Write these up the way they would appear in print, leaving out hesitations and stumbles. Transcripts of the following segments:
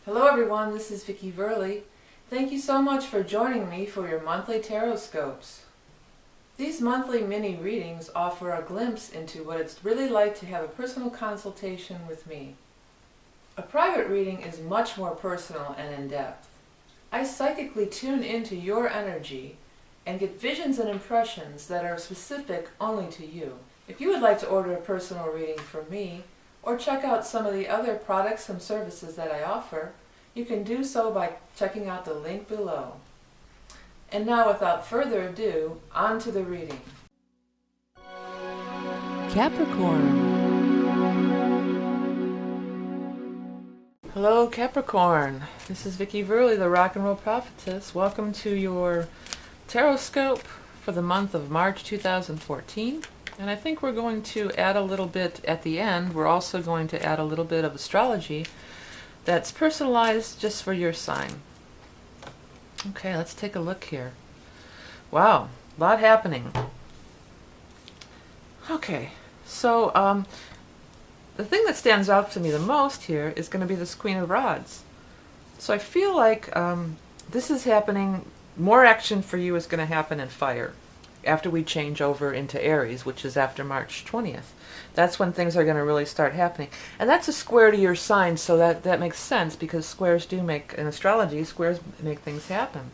Hello everyone, this is vickieverlie. Thank you so much for joining me for your monthly Tarotscopes. These monthly mini readings offer a glimpse into what it's really like to have a personal consultation with me. A private reading is much more personal and in-depth. I psychically tune into your energy and get visions and impressions that are specific only to you. If you would like to order a personal reading from me, or check out some of the other products and services that I offer, you can do so by checking out the link below. And now, without further ado, on to the reading. Capricorn. Hello Capricorn, this is vickieverlie, the rock and roll prophetess. Welcome to your Tarotscope for the month of March 2014. And I think we're going to add a little bit at the end. We're also going to add a little bit of astrology that's personalized just for your sign. Okay, let's take a look here. Wow, a lot happening. Okay, so the thing that stands out to me the most here is going to be this Queen of Rods. So I feel like this is happening, more action for you is going to happen in fire after we change over into Aries, which is after March 20th. That's when things are going to really start happening. And that's a square to your sign, so that makes sense, because squares do make, in astrology, squares make things happen.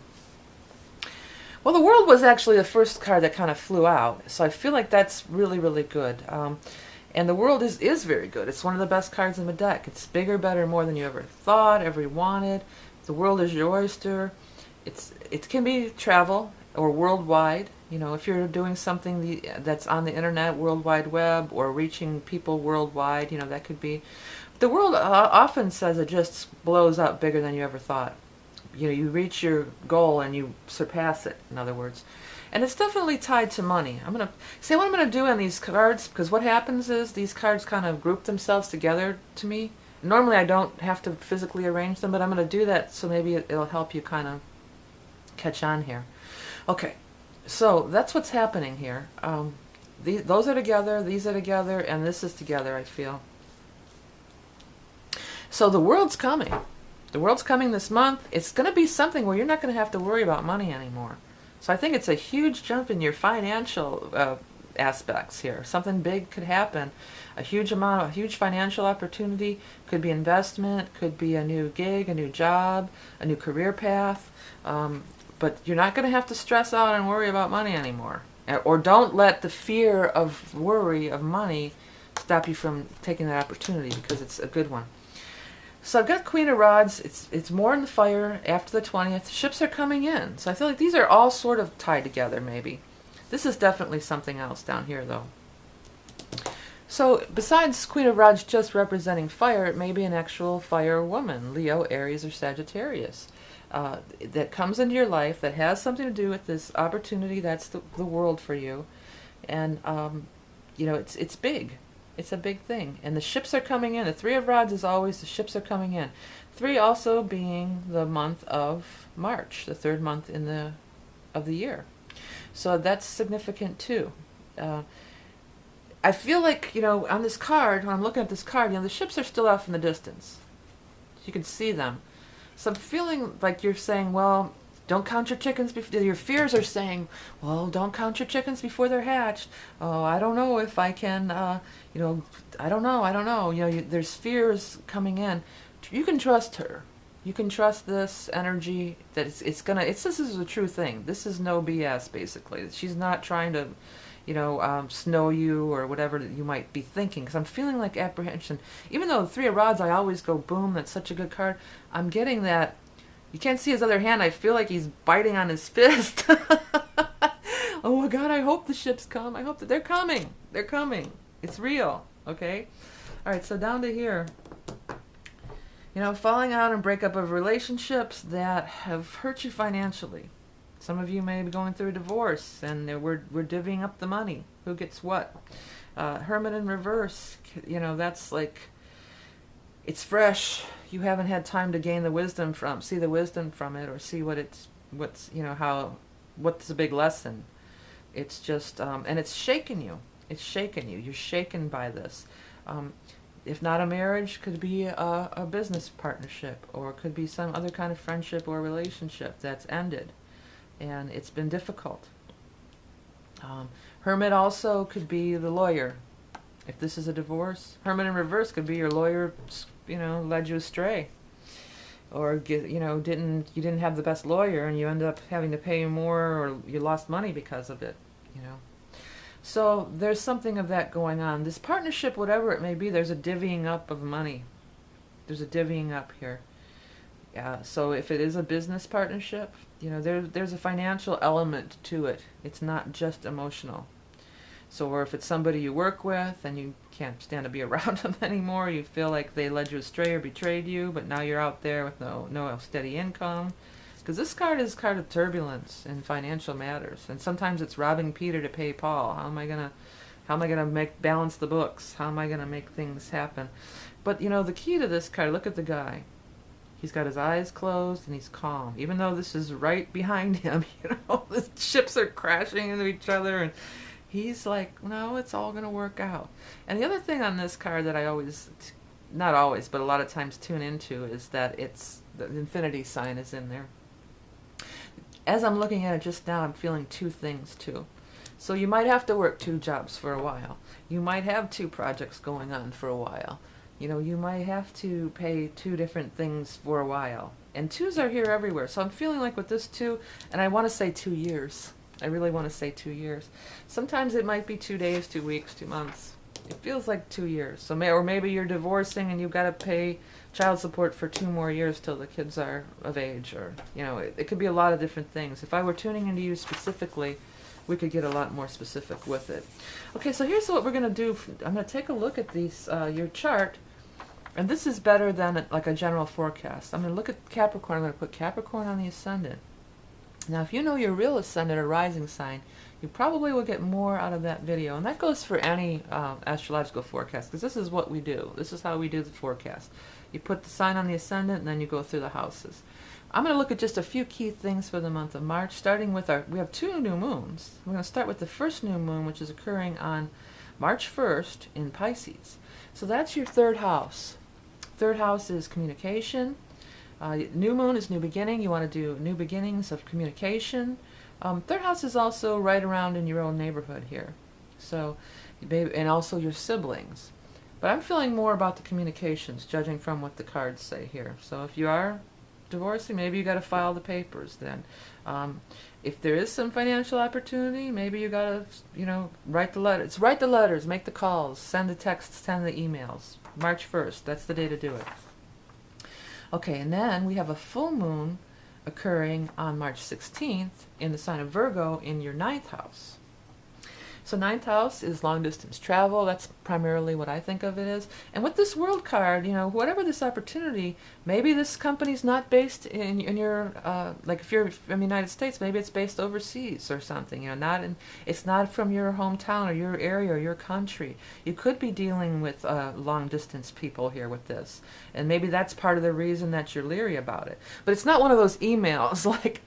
Well, the World was actually the first card that kind of flew out, so I feel like that's really, really good. And the World is very good. It's one of the best cards in the deck. It's bigger, better, more than you ever thought, ever wanted. The world is your oyster. It can be travel or worldwide. You know, if you're doing something that's on the internet, World Wide Web, or reaching people worldwide, you know, that could be. The world often says it just blows up bigger than you ever thought. You know, you reach your goal and you surpass it, in other words. And it's definitely tied to money. I'm going to say what I'm going to do on these cards, because what happens is these cards kind of group themselves together to me. Normally I don't have to physically arrange them, but I'm going to do that so maybe it'll help you kind of catch on here. Okay. So that's what's happening here. Those are together, these are together, and this is together, I feel. So the World's coming. The World's coming this month. It's going to be something where you're not going to have to worry about money anymore. So I think it's a huge jump in your financial aspects here. Something big could happen. A huge financial opportunity. Could be investment, could be a new gig, a new job, a new career path. But you're not going to have to stress out and worry about money anymore. Or don't let the fear of worry of money stop you from taking that opportunity, because it's a good one. So I've got Queen of Rods. It's more in the fire after the 20th. Ships are coming in. So I feel like these are all sort of tied together, maybe. This is definitely something else down here, though. So besides Queen of Rods just representing fire, it may be an actual fire woman, Leo, Aries, or Sagittarius. That comes into your life, that has something to do with this opportunity that's the world for you. And you know, it's big. It's a big thing. And the ships are coming in. The Three of Rods is always the ships are coming in. 3 also being the month of March, the 3rd month of the year. So that's significant too. I feel like, you know, on this card, when I'm looking at this card, you know, the ships are still off in the distance. You can see them. So I'm feeling like you're saying, well, don't count your chickens before. Your fears are saying, well, don't count your chickens before they're hatched. Oh, I don't know if I can, you know, I don't know. You know, there's fears coming in. You can trust her. You can trust this energy that this is a true thing. This is no BS, basically. She's not trying to, you know, snow you or whatever you might be thinking. Because I'm feeling like apprehension. Even though the Three of Rods, I always go, boom, that's such a good card. I'm getting that. You can't see his other hand. I feel like he's biting on his fist. Oh my God, I hope the ships come. I hope that they're coming. They're coming. It's real. Okay? All right, so down to here. You know, falling out and breakup of relationships that have hurt you financially. Some of you may be going through a divorce, and we're divvying up the money. Who gets what? Hermit in reverse. You know, that's like, it's fresh. You haven't had time to gain the wisdom see the wisdom from it, or see what's you know, what's the big lesson. It's just, and it's shaken you. It's shaken you. You're shaken by this. if not a marriage, could be a business partnership, or could be some other kind of friendship or relationship that's ended, and it's been difficult. Hermit also could be the lawyer. If this is a divorce, Hermit in reverse could be your lawyer, led you astray, or you didn't have the best lawyer and you end up having to pay more, or you lost money because of it. So there's something of that going on. This partnership, whatever it may be, there's a divvying up of money. There's a divvying up here. So if it is a business partnership, there's a financial element to it. It's not just emotional. So, or if it's somebody you work with and you can't stand to be around them anymore, you feel like they led you astray or betrayed you, but now you're out there with no steady income. Because this card is a card of turbulence in financial matters, and sometimes it's robbing Peter to pay Paul. How am I gonna balance the books? How am I gonna make things happen? But the key to this card, look at the guy. He's got his eyes closed and he's calm, even though this is right behind him. The ships are crashing into each other, and he's like, no, it's all gonna work out. And the other thing on this card that I always, not always, but a lot of times tune into, is that the infinity sign is in there. As I'm looking at it just now, I'm feeling two things too. So you might have to work two jobs for a while. You might have two projects going on for a while. You might have to pay two different things for a while. And twos are here everywhere. So I'm feeling like with this two, and I want to say 2 years. I really want to say 2 years. Sometimes it might be 2 days, 2 weeks, 2 months. It feels like 2 years. So or maybe you're divorcing and you've got to pay child support for 2 more years till the kids are of age, or it could be a lot of different things. If I were tuning into you specifically, we could get a lot more specific with it. Okay, so here's what we're going to do. I'm going to take a look at your chart, and this is better than like a general forecast. I'm going to look at Capricorn. I'm going to put Capricorn on the ascendant. Now, if you know your real ascendant or rising sign, you probably will get more out of that video. And that goes for any astrological forecast, because this is what we do. This is how we do the forecast. You put the sign on the ascendant, and then you go through the houses. I'm going to look at just a few key things for the month of March, starting with we have 2 new moons. We're going to start with the first new moon, which is occurring on March 1st in Pisces. So that's your 3rd house. 3rd house is communication. New moon is new beginning. You want to do new beginnings of communication. 3rd house is also right around in your own neighborhood here. So, and also your siblings. But I'm feeling more about the communications, judging from what the cards say here. So if you are divorcing, maybe you got to file the papers then. If there is some financial opportunity, maybe you got to, write the letters. Write the letters, make the calls, send the texts, send the emails. March 1st, that's the day to do it. Okay, and then we have a full moon occurring on March 16th in the sign of Virgo in your 9th house. So 9th house is long distance travel. That's primarily what I think of it as. And with this world card, whatever this opportunity, maybe this company's not based in your, like if you're from the United States, maybe it's based overseas or something, it's not from your hometown or your area or your country. You could be dealing with long distance people here with this. And maybe that's part of the reason that you're leery about it. But it's not one of those emails like,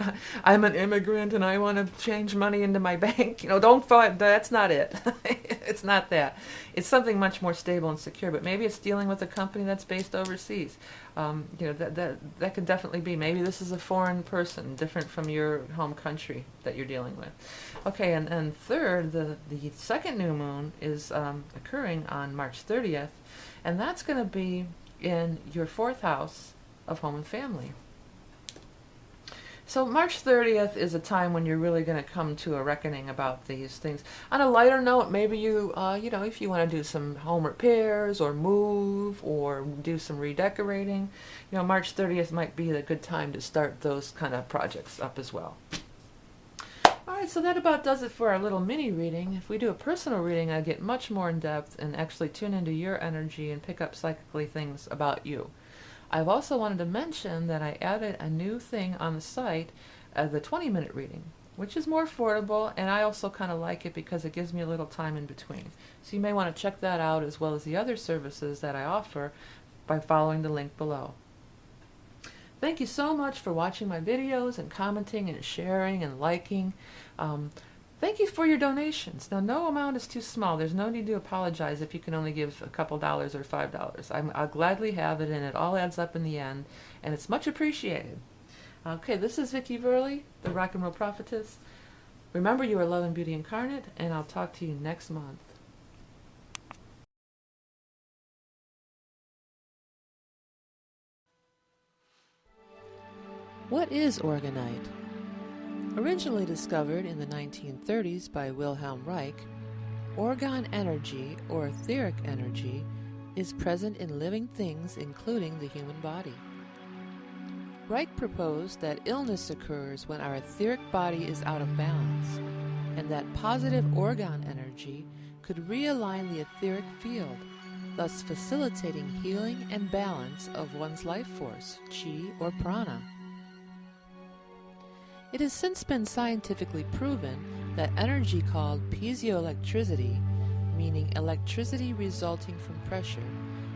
I'm an immigrant and I want to change money into my bank. Don't fight. That's not it. It's not that. It's something much more stable and secure. But maybe it's dealing with a company that's based overseas. That could definitely be. Maybe this is a foreign person, different from your home country that you're dealing with. Okay, and third, the second new moon is occurring on March 30th, and that's going to be in your 4th house of home and family. So March 30th is a time when you're really going to come to a reckoning about these things. On a lighter note, maybe you, if you want to do some home repairs or move or do some redecorating, March 30th might be a good time to start those kind of projects up as well. All right, so that about does it for our little mini reading. If we do a personal reading, I get much more in depth and actually tune into your energy and pick up psychically things about you. I've also wanted to mention that I added a new thing on the site, the 20-minute reading, which is more affordable, and I also kind of like it because it gives me a little time in between. So you may want to check that out as well as the other services that I offer by following the link below. Thank you so much for watching my videos and commenting and sharing and liking. Thank you for your donations. Now, no amount is too small. There's no need to apologize if you can only give a couple dollars or $5. I'll gladly have it, and it all adds up in the end, and it's much appreciated. Okay, this is Vickie Verlie, the Rock and Roll Prophetess. Remember, you are love and beauty incarnate, and I'll talk to you next month. What is orgonite? Originally discovered in the 1930s by Wilhelm Reich, orgone energy, or etheric energy, is present in living things including the human body. Reich proposed that illness occurs when our etheric body is out of balance, and that positive orgone energy could realign the etheric field, thus facilitating healing and balance of one's life force, chi or prana. It has since been scientifically proven that energy called piezoelectricity, meaning electricity resulting from pressure,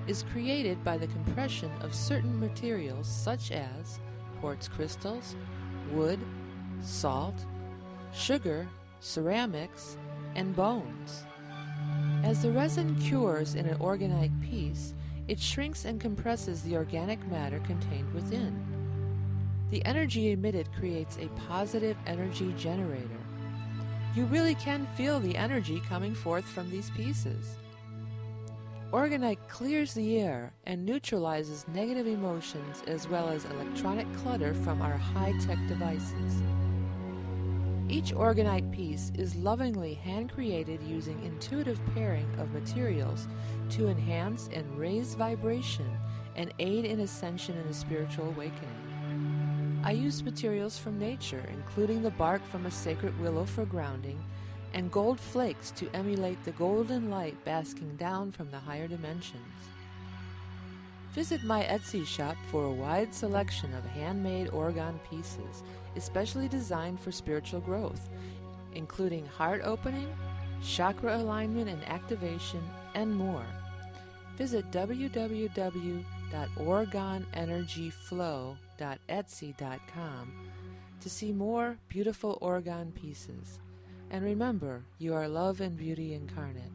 is created by the compression of certain materials such as quartz crystals, wood, salt, sugar, ceramics, and bones. As the resin cures in an orgonite piece, it shrinks and compresses the organic matter contained within. The energy emitted creates a positive energy generator. You really can feel the energy coming forth from these pieces. Orgonite clears the air and neutralizes negative emotions as well as electronic clutter from our high-tech devices. Each orgonite piece is lovingly hand-created using intuitive pairing of materials to enhance and raise vibration and aid in ascension and a spiritual awakening. I use materials from nature, including the bark from a sacred willow for grounding, and gold flakes to emulate the golden light basking down from the higher dimensions. Visit my Etsy shop for a wide selection of handmade orgone pieces, especially designed for spiritual growth, including heart opening, chakra alignment and activation, and more. Visit www.orgoneenergyflow.etsy.com to see more beautiful orgone pieces. And remember, you are love and beauty incarnate.